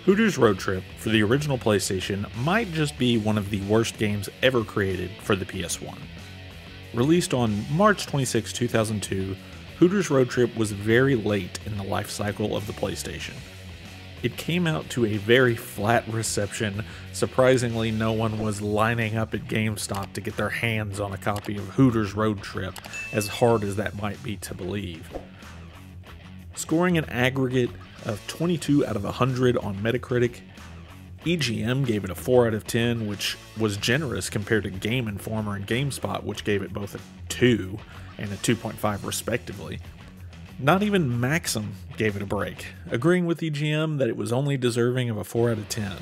Hooters Road Trip for the original PlayStation might just be one of the worst games ever created for the PS1. Released on March 26, 2002, Hooters Road Trip was very late in the life cycle of the PlayStation. It came out to a very flat reception. Surprisingly, no one was lining up at GameStop to get their hands on a copy of Hooters Road Trip, as hard as that might be to believe. Scoring an aggregate of 22 out of 100 on Metacritic, EGM gave it a 4 out of 10, which was generous compared to Game Informer and GameSpot, which gave it both a 2 and a 2.5 respectively. Not even Maxim gave it a break, agreeing with EGM that it was only deserving of a 4 out of 10.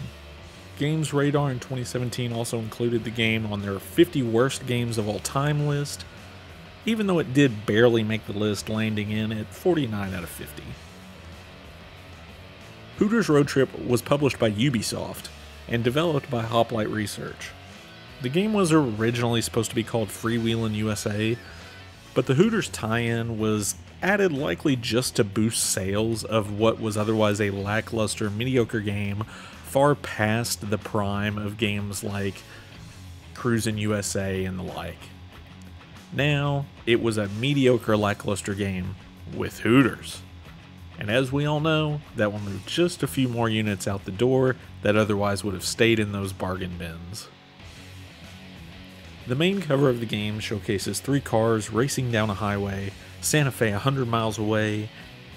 Games Radar in 2017 also included the game on their 50 worst games of all time list, even though it did barely make the list, landing in at 49 out of 50. Hooters Road Trip was published by Ubisoft and developed by Hoplite Research. The game was originally supposed to be called Freewheelin' USA, but the Hooters tie-in was added likely just to boost sales of what was otherwise a lackluster, mediocre game far past the prime of games like Cruisin' USA and the like. Now, it was a mediocre, lackluster game with Hooters. And as we all know, that will move just a few more units out the door that otherwise would have stayed in those bargain bins. The main cover of the game showcases 3 cars racing down a highway, Santa Fe 100 miles away,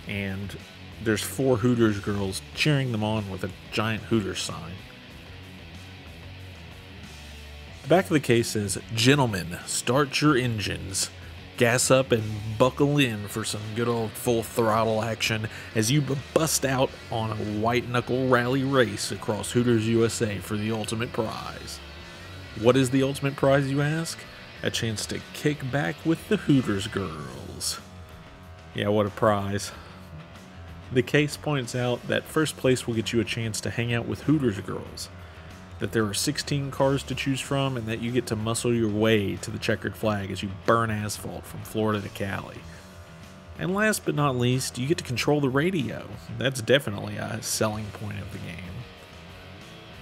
and there's 4 Hooters girls cheering them on with a giant Hooters sign. The back of the case says, "Gentlemen, start your engines. Gas up and buckle in for some good old full throttle action as you bust out on a white knuckle rally race across Hooters USA for the ultimate prize." What is the ultimate prize, you ask? A chance to kick back with the Hooters girls. Yeah, what a prize. The case points out that first place will get you a chance to hang out with Hooters girls, that there are 16 cars to choose from, and that you get to muscle your way to the checkered flag as you burn asphalt from Florida to Cali. And last but not least, you get to control the radio. That's definitely a selling point of the game.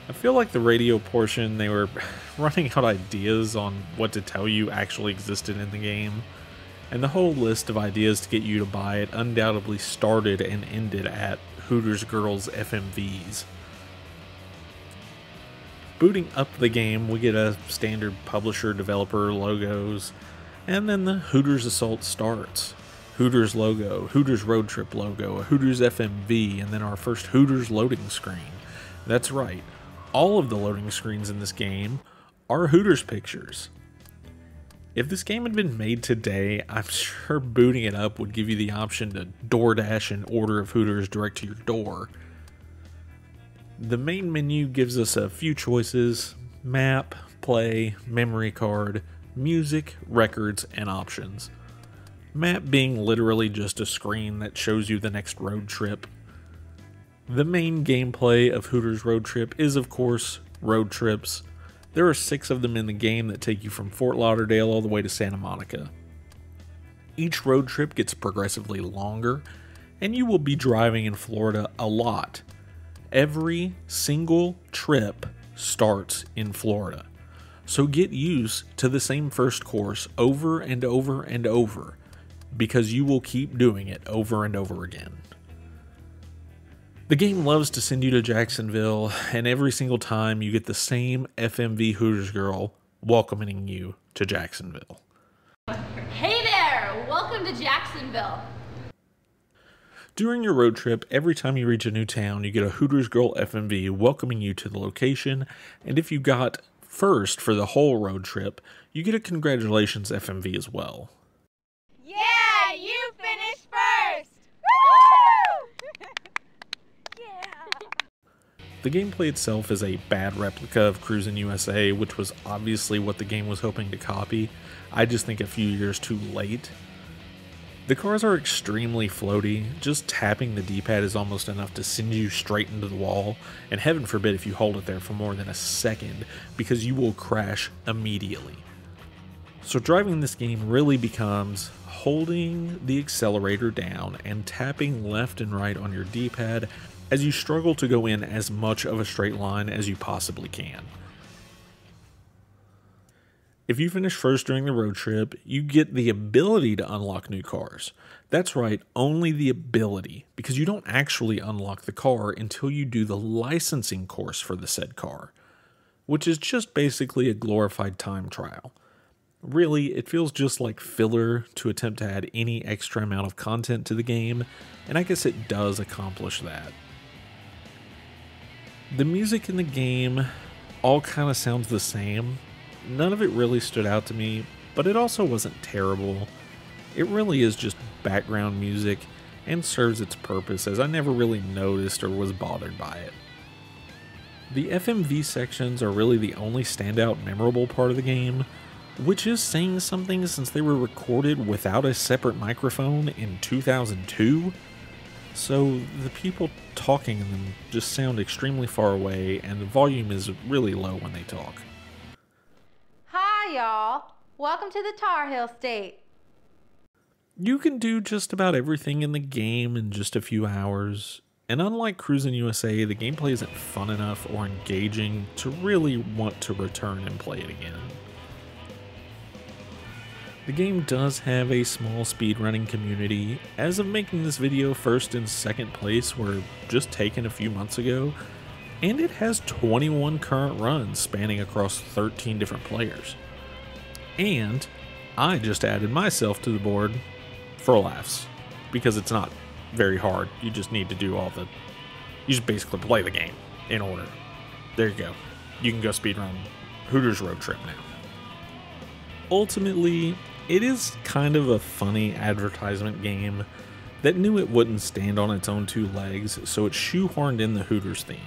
I feel like the radio portion, they were running out ideas on what to tell you actually existed in the game, and the whole list of ideas to get you to buy it undoubtedly started and ended at Hooters Girls FMVs. Booting up the game, we get a standard publisher developer logos, and then the Hooters Assault starts. Hooters logo, Hooters Road Trip logo, a Hooters FMV, and then our first Hooters loading screen. That's right, all of the loading screens in this game are Hooters pictures. If this game had been made today, I'm sure booting it up would give you the option to DoorDash an order of Hooters direct to your door. The main menu gives us a few choices: map, play, memory card, music, records, and options. Map being literally just a screen that shows you the next road trip. The main gameplay of Hooters Road Trip is, of course, road trips. There are 6 of them in the game that take you from Fort Lauderdale all the way to Santa Monica. Each road trip gets progressively longer, and you will be driving in Florida a lot. Every single trip starts in Florida, so get used to the same first course over and over and over, because you will keep doing it over and over again. The game loves to send you to Jacksonville, and every single time you get the same FMV Hooters girl welcoming you to Jacksonville. Hey there! Welcome to Jacksonville. During your road trip, every time you reach a new town, you get a Hooters girl FMV welcoming you to the location, and if you got first for the whole road trip, you get a congratulations FMV as well. Yeah, you finished first! Woo! Yeah! The gameplay itself is a bad replica of Cruisin' USA, which was obviously what the game was hoping to copy. I just think a few years too late. The cars are extremely floaty. Just tapping the D-pad is almost enough to send you straight into the wall, and heaven forbid if you hold it there for more than a second, because you will crash immediately. So driving this game really becomes holding the accelerator down and tapping left and right on your D-pad as you struggle to go in as much of a straight line as you possibly can. If you finish first during the road trip, you get the ability to unlock new cars. That's right, only the ability, because you don't actually unlock the car until you do the licensing course for the said car, which is just basically a glorified time trial. Really, it feels just like filler to attempt to add any extra amount of content to the game, and I guess it does accomplish that. The music in the game all kind of sounds the same. None of it really stood out to me, but it also wasn't terrible. It really is just background music and serves its purpose, as I never really noticed or was bothered by it. The FMV sections are really the only standout memorable part of the game, which is saying something since they were recorded without a separate microphone in 2002. So the people talking in them just sound extremely far away, and the volume is really low when they talk. Hi y'all, welcome to the Tar Heel State. You can do just about everything in the game in just a few hours, and unlike Cruisin' USA, the gameplay isn't fun enough or engaging to really want to return and play it again. The game does have a small speedrunning community. As of making this video, first and second place were just taken a few months ago, and it has 21 current runs spanning across 13 different players. And I just added myself to the board for laughs, because it's not very hard. You just need to do you just basically play the game in order. There you go. You can go speedrun Hooters Road Trip now. Ultimately, it is kind of a funny advertisement game that knew it wouldn't stand on its own two legs, so it shoehorned in the Hooters theme.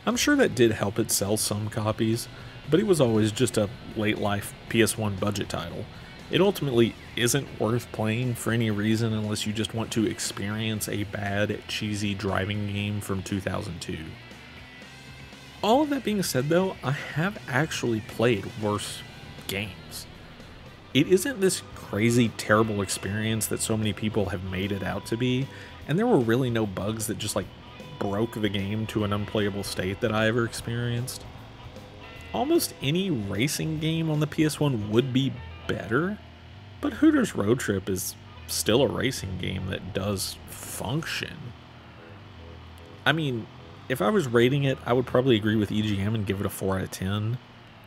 I'm sure that did help it sell some copies, but it was always just a late life PS1 budget title. It ultimately isn't worth playing for any reason unless you just want to experience a bad, cheesy driving game from 2002. All of that being said though, I have actually played worse games. It isn't this crazy, terrible experience that so many people have made it out to be, and there were really no bugs that just broke the game to an unplayable state that I ever experienced. Almost any racing game on the PS1 would be better, but Hooters Road Trip is still a racing game that does function. I mean, if I was rating it, I would probably agree with EGM and give it a 4 out of 10.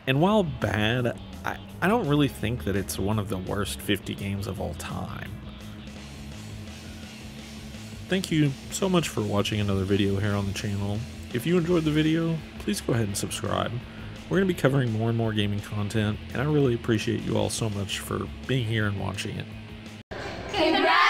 And while bad, I don't really think that it's one of the worst 50 games of all time. Thank you so much for watching another video here on the channel. If you enjoyed the video, please go ahead and subscribe. We're going to be covering more and more gaming content, and I really appreciate you all so much for being here and watching it. Congrats!